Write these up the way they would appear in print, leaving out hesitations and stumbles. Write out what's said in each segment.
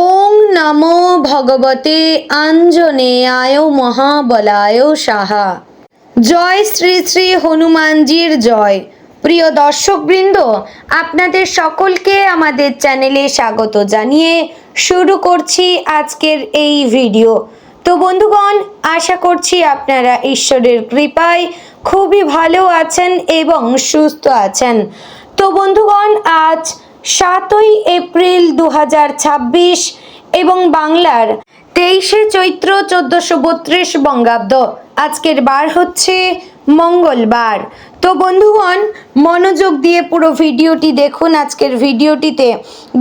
ওং নমো ভগবতে আঞ্জনেয়ায় মহাবলায় সাহা। জয় শ্রী শ্রী হনুমানজির জয়। প্রিয় দর্শকবৃন্দ, আপনাদের সকলকে আমাদের চ্যানেলে স্বাগত জানিয়ে শুরু করছি আজকের এই ভিডিও। তো বন্ধুগণ, আশা করছি আপনারা ঈশ্বরের কৃপায় খুবই ভালো আছেন এবং সুস্থ আছেন। তো বন্ধুগণ, আজ 7ই এপ্রিল 2026 এবং বাংলার 23শে চৈত্র 1432 বঙ্গাব্দ। আজকের বার হচ্ছে মঙ্গলবার। তো বন্ধুগণ, মনোযোগ দিয়ে পুরো ভিডিওটি দেখুন। আজকের ভিডিওটিতে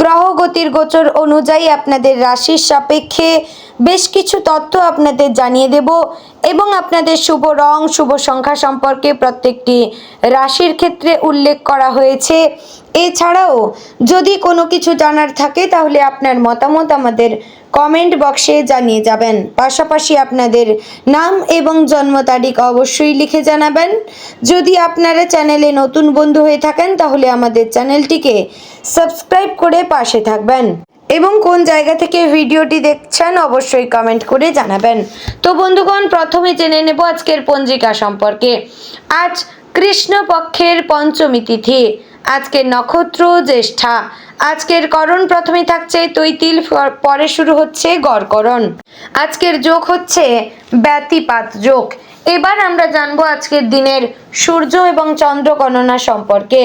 গ্রহগতির গোচর অনুযায়ী আপনাদের রাশির সাপেক্ষে বেশ কিছু তথ্য আপনাদের জানিয়ে দেব এবং আপনাদের শুভ রং, শুভ সংখ্যা সম্পর্কে প্রত্যেকটি রাশির ক্ষেত্রে উল্লেখ করা হয়েছে। এছাড়াও যদি কোনো কিছু জানার থাকে তাহলে আপনার মতামত আমাদের কমেন্ট বক্সে জানিয়ে যাবেন। পাশাপাশি আপনাদের নাম এবং জন্ম তারিখ অবশ্যই লিখে জানাবেন। যদি আপনারা চ্যানেলে নতুন বন্ধু হয়ে থাকেন তাহলে আমাদের চ্যানেলটিকে সাবস্ক্রাইব করে পাশে থাকবেন এবং কোন জায়গা থেকে ভিডিওটি দেখছেন অবশ্যই কমেন্ট করে জানাবেন। তো বন্ধুগণ, প্রথমে জেনে নেব আজকের পঞ্জিকা সম্পর্কে। আজ কৃষ্ণপক্ষের পঞ্চমী তিথি। আজকের নক্ষত্র জ্যেষ্ঠা। আজকের করণ প্রথমে থাকছে তৈতিল, পরে শুরু হচ্ছে গড়করণ। আজকের যোগ হচ্ছে ব্যতিপাত যোগ। এবার আমরা জানবো আজকের দিনের সূর্য এবং চন্দ্র গণনা সম্পর্কে।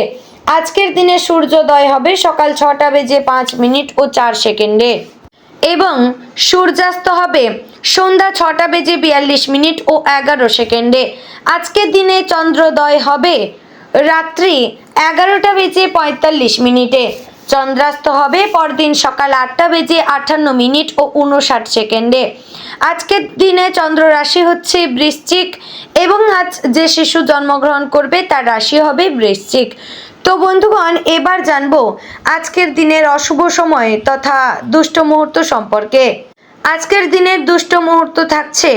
আজকের দিনে সূর্যোদয় হবে সকাল 6:05 ও 4 সেকেন্ডে এবং সূর্যাস্ত হবে সন্ধ্যা 6:42 ও 11 সেকেন্ডে। আজকের দিনে চন্দ্রোদয় হবে রাত্রি 11:45 চন্দ্রাস্ত হবে পরদিন সকাল 8:58 ও 59 সেকেন্ডে। আজকের দিনে চন্দ্র রাশি হচ্ছে বৃশ্চিক এবং আজ যে শিশু জন্মগ্রহণ করবে তার রাশি হবে বৃশ্চিক। তো বন্ধুগণ, এবার জানবো আজকের দিনের অশুভ সময় তথা দুষ্ট মুহূর্ত সম্পর্কে। আজকের দিনের দুষ্ট মুহূর্ত থাকছে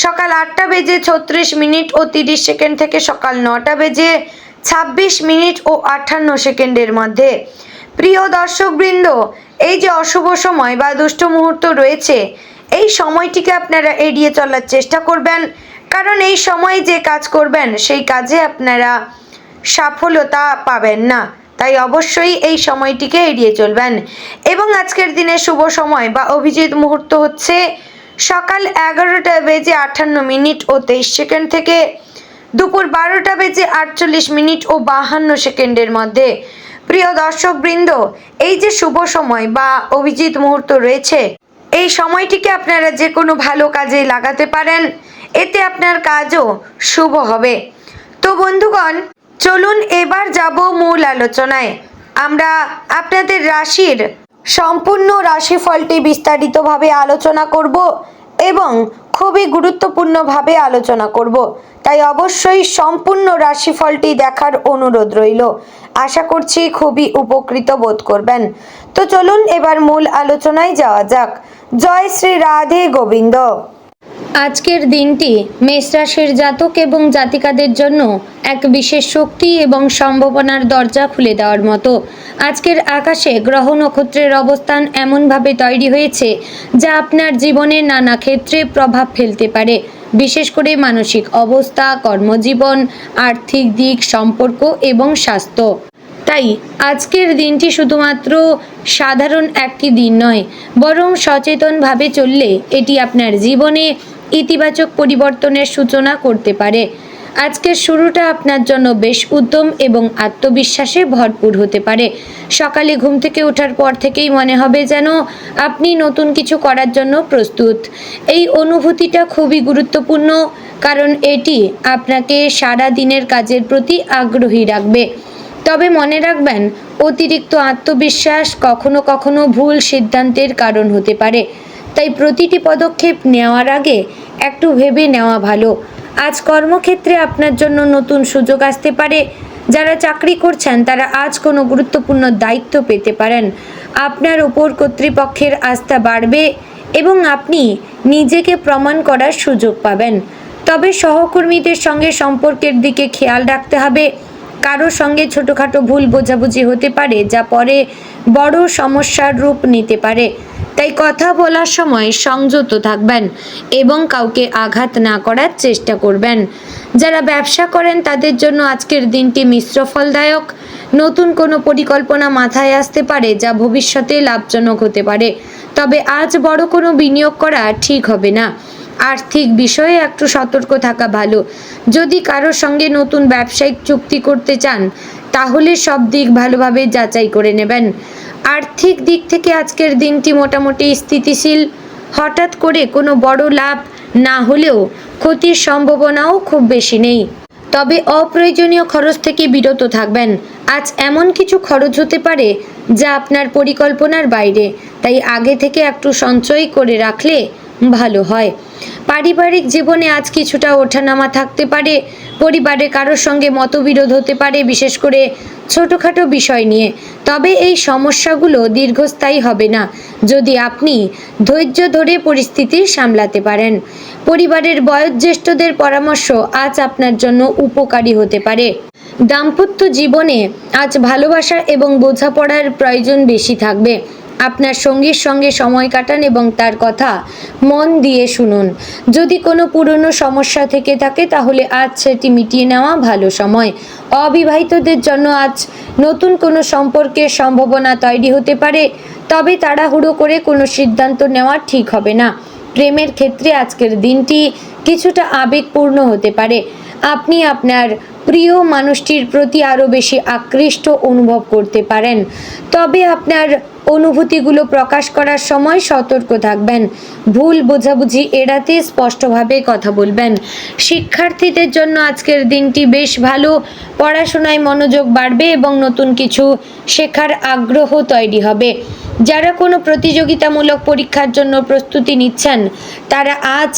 সকাল 8:36 ও 30 সেকেন্ড থেকে সকাল 9:26 ও 58 সেকেন্ডের মধ্যে। প্রিয় দর্শকবৃন্দ, এই যে অশুভ সময় বা দুষ্ট মুহূর্ত রয়েছে, এই সময়টিকে আপনারা এড়িয়ে চলার চেষ্টা করবেন, কারণ এই সময় যে কাজ করবেন সেই কাজে আপনারা সফলতা পাবেন না। তাই অবশ্যই এই সময়টিকে এড়িয়ে চলবেন। এবং আজকের দিনে শুভ সময় বা অভিজিৎ মুহূর্ত হচ্ছে সকাল 11:58 ও 23 সেকেন্ড থেকে দুপুর 12:48 ও 52 সেকেন্ডের মধ্যে। প্রিয় দর্শকবৃন্দ, এই যে শুভ সময় বা অভিজিৎ মুহূর্ত রয়েছে, এই সময়টিকে আপনারা যে কোনো ভালো কাজে লাগাতে পারেন, এতে আপনার কাজও শুভ হবে। তো বন্ধুগণ, চলুন এবার যাব মূল আলোচনায়। আমরা আপনাদের রাশির সম্পূর্ণ রাশিফলটি বিস্তারিতভাবে আলোচনা করব এবং খুবই গুরুত্বপূর্ণভাবে আলোচনা করব। তাই অবশ্যই সম্পূর্ণ রাশিফলটি দেখার অনুরোধ রইল। আশা করছি খুবই উপকৃত বোধ করবেন। তো চলুন এবার মূল আলোচনায় যাওয়া যাক। জয় শ্রী রাধে গোবিন্দ। আজকের দিনটি মেষ রাশির জাতক এবং জাতিকাদের জন্য এক বিশেষ শক্তি এবং সম্ভাবনার দরজা খুলে দেওয়ার মতো। আজকের আকাশে গ্রহ নক্ষত্রের অবস্থান এমনভাবে তৈরি হয়েছে যা আপনার জীবনের নানা ক্ষেত্রে প্রভাব ফেলতে পারে, বিশেষ করে মানসিক অবস্থা, কর্মজীবন, আর্থিক দিক, সম্পর্ক এবং স্বাস্থ্য। তাই আজকের দিনটি শুধুমাত্র সাধারণ একটি দিন নয়, বরং সচেতনভাবে চললে এটি আপনার জীবনে ইতিবাচক পরিবর্তনের সূচনা করতে পারে। আজকের শুরুটা আপনার জন্য বেশ উদ্যম এবং আত্মবিশ্বাসে ভরপুর হতে পারে। সকালে ঘুম থেকে ওঠার পর থেকেই মনে হবে যেন আপনি নতুন কিছু করার জন্য প্রস্তুত। এই অনুভূতিটা খুবই গুরুত্বপূর্ণ, কারণ এটি আপনাকে সারা দিনের কাজের প্রতি আগ্রহী রাখবে। তবে মনে রাখবেন, অতিরিক্ত আত্মবিশ্বাস কখনো কখনো ভুল সিদ্ধান্তের কারণ হতে পারে। তাই প্রতিটি পদক্ষেপ নেওয়ার আগে একটু ভেবে নেওয়া ভালো। আজ কর্মক্ষেত্রে আপনার জন্য নতুন সুযোগ আসতে পারে। যারা চাকরি করছেন তারা আজ কোনো গুরুত্বপূর্ণ দায়িত্ব পেতে পারেন। আপনার উপর কর্তৃপক্ষের আস্থা বাড়বে এবং আপনি নিজেকে প্রমাণ করার সুযোগ পাবেন। তবে সহকর্মীদের সঙ্গে সম্পর্কের দিকে খেয়াল রাখতে হবে। কারো সঙ্গে ছোটোখাটো ভুল বোঝাবুঝি হতে পারে, যা পরে বড় সমস্যার রূপ নিতে পারে। তাই কথা বলার সময় সংযত থাকবেন এবং কাউকে আঘাত না করার চেষ্টা করবেন। যারা ব্যবসা করেন তাদের জন্য আজকের দিনটি মিশ্র ফলদায়ক। নতুন কোনো পরিকল্পনা মাথায় আসতে পারে যা ভবিষ্যতে লাভজনক হতে পারে, তবে আজ বড় কোনো বিনিয়োগ করা ঠিক হবে না। আর্থিক বিষয়ে একটু সতর্ক থাকা ভালো। যদি কারোর সঙ্গে নতুন ব্যবসায়িক চুক্তি করতে চান তাহলে সব দিক ভালোভাবে যাচাই করে নেবেন। আর্থিক দিক থেকে আজকের দিনটি মোটামুটি স্থিতিশীল। হঠাৎ করে কোনো বড় লাভ না হলেও ক্ষতির সম্ভাবনাও খুব বেশি নেই, তবে অপ্রয়োজনীয় খরচ থেকে বিরত থাকবেন। আজ এমন কিছু খরচ হতে পারে যা আপনার পরিকল্পনার বাইরে, তাই আগে থেকে একটু সঞ্চয় করে রাখলে ভালো হয়। পারিবারিক জীবনে আজ কিছুটা ওঠানামা থাকতে পারে। পরিবারে কারোর সঙ্গে মতবিরোধ হতে পারে, বিশেষ করে ছোটোখাটো বিষয় নিয়ে, তবে এই সমস্যাগুলো দীর্ঘস্থায়ী হবে না যদি আপনি ধৈর্য ধরে পরিস্থিতি সামলাতে পারেন। পরিবারের বয়োজ্যেষ্ঠদের পরামর্শ আজ আপনার জন্য উপকারী হতে পারে। দাম্পত্য জীবনে আজ ভালোবাসা এবং বোঝাপড়ার প্রয়োজন বেশি থাকবে। আপনার সঙ্গীর সঙ্গে সময় কাটান এবং তার কথা মন দিয়ে শুনুন। যদি কোনো পুরনো সমস্যা থেকে থাকে তাহলে আজ সেটি মিটিয়ে নেওয়া ভালো সময়। অবিবাহিতদের জন্য আজ নতুন কোনো সম্পর্কের সম্ভাবনা তৈরি হতে পারে, তবে তাড়াহুড়ো করে কোনো সিদ্ধান্ত নেওয়া ঠিক হবে না। প্রেমের ক্ষেত্রে আজকের দিনটি কিছুটা আবেগপূর্ণ হতে পারে। আপনি আপনার প্রিয় মানুষটির প্রতি আরও বেশি আকৃষ্ট অনুভব করতে পারেন, তবে আপনার অনুভূতিগুলো প্রকাশ করার সময় সতর্ক থাকবেন। ভুল বোঝাবুঝি এড়াতে স্পষ্টভাবে কথা বলবেন। শিক্ষার্থীদের জন্য আজকের দিনটি বেশ ভালো। পড়াশোনায় মনোযোগ বাড়বে এবং নতুন কিছু শেখার আগ্রহ তৈরি হবে। যারা কোনো প্রতিযোগিতামূলক পরীক্ষার জন্য প্রস্তুতি নিচ্ছেন তারা আজ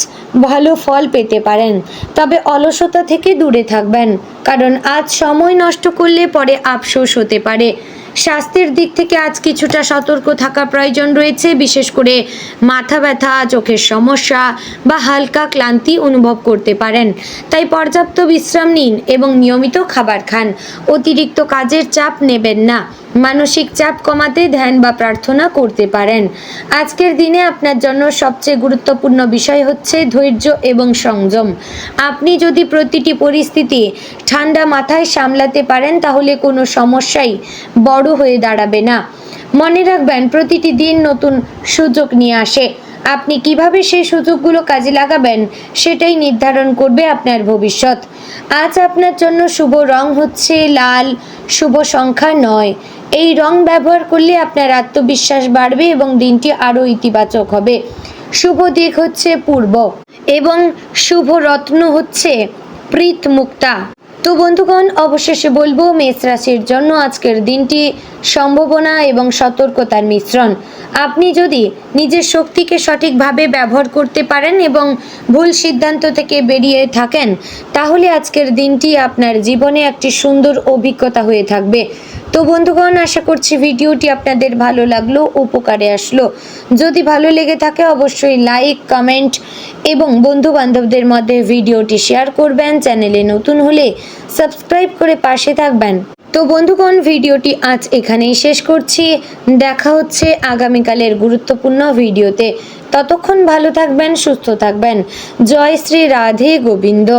ভালো ফল পেতে পারেন, তবে অলসতা থেকে দূরে থাকবেন, কারণ আজ সময় নষ্ট করলে পরে আফসোস হতে পারে। স্বাস্থ্যের দিক থেকে আজ কিছুটা সতর্ক থাকা প্রয়োজন রয়েছে, বিশেষ করে মাথা ব্যথা, চোখের সমস্যা বা হালকা ক্লান্তি অনুভব করতে পারেন। তাই পর্যাপ্ত বিশ্রাম নিন এবং নিয়মিত খাবার খান। অতিরিক্ত কাজের চাপ নেবেন না। মানসিক চাপ কমাতে ধ্যান বা প্রার্থনা করতে পারেন। আজকের দিনে আপনার জন্য সবচেয়ে গুরুত্বপূর্ণ বিষয় হচ্ছে ধৈর্য এবং সংযম। আপনি যদি প্রতিটি পরিস্থিতি ঠান্ডা মাথায় সামলাতে পারেন তাহলে কোনো সমস্যাই বড় হয়ে দাঁড়াবে না। মনে রাখবেন, প্রতিটি দিন নতুন সুযোগ নিয়ে আসে। আপনি কিভাবে সেই সুযোগগুলো কাজে লাগাবেন সেটাই নির্ধারণ করবে আপনার ভবিষ্যৎ। আজ আপনার জন্য শুভ রং হচ্ছে লাল, শুভ সংখ্যা 9। এই রং ব্যবহার করলে আপনার আত্মবিশ্বাস বাড়বে এবং দিনটি আরও ইতিবাচক হবে। শুভ দিক হচ্ছে পূর্ব এবং শুভ রত্ন হচ্ছে প্রীত মুক্তা। তো বন্ধুগণ, অবশেষে বলবো মেষ রাশির জন্য আজকের দিনটি সম্ভাবনা এবং সতর্কতার মিশ্রণ। আপনি যদি নিজের শক্তিকে সঠিকভাবে ব্যবহার করতে পারেন এবং ভুল সিদ্ধান্ত থেকে বেরিয়ে থাকেন তাহলে আজকের দিনটি আপনার জীবনে একটি সুন্দর অভিজ্ঞতা হয়ে থাকবে। তো বন্ধুগণ, আশা করছি ভিডিওটি আপনাদের ভালো লাগলো, উপকারে আসলো। যদি ভালো লেগে থাকে অবশ্যই লাইক, কমেন্ট এবং বন্ধু বান্ধবদের মধ্যে ভিডিওটি শেয়ার করবেন। চ্যানেলে নতুন হলে সাবস্ক্রাইব করে পাশে থাকবেন। তো বন্ধুগণ, ভিডিওটি আজ এখানেই শেষ করছি। দেখা হচ্ছে আগামীকালের গুরুত্বপূর্ণ ভিডিওতে। ততক্ষণ ভালো থাকবেন, সুস্থ থাকবেন। জয় শ্রী রাধে গোবিন্দ।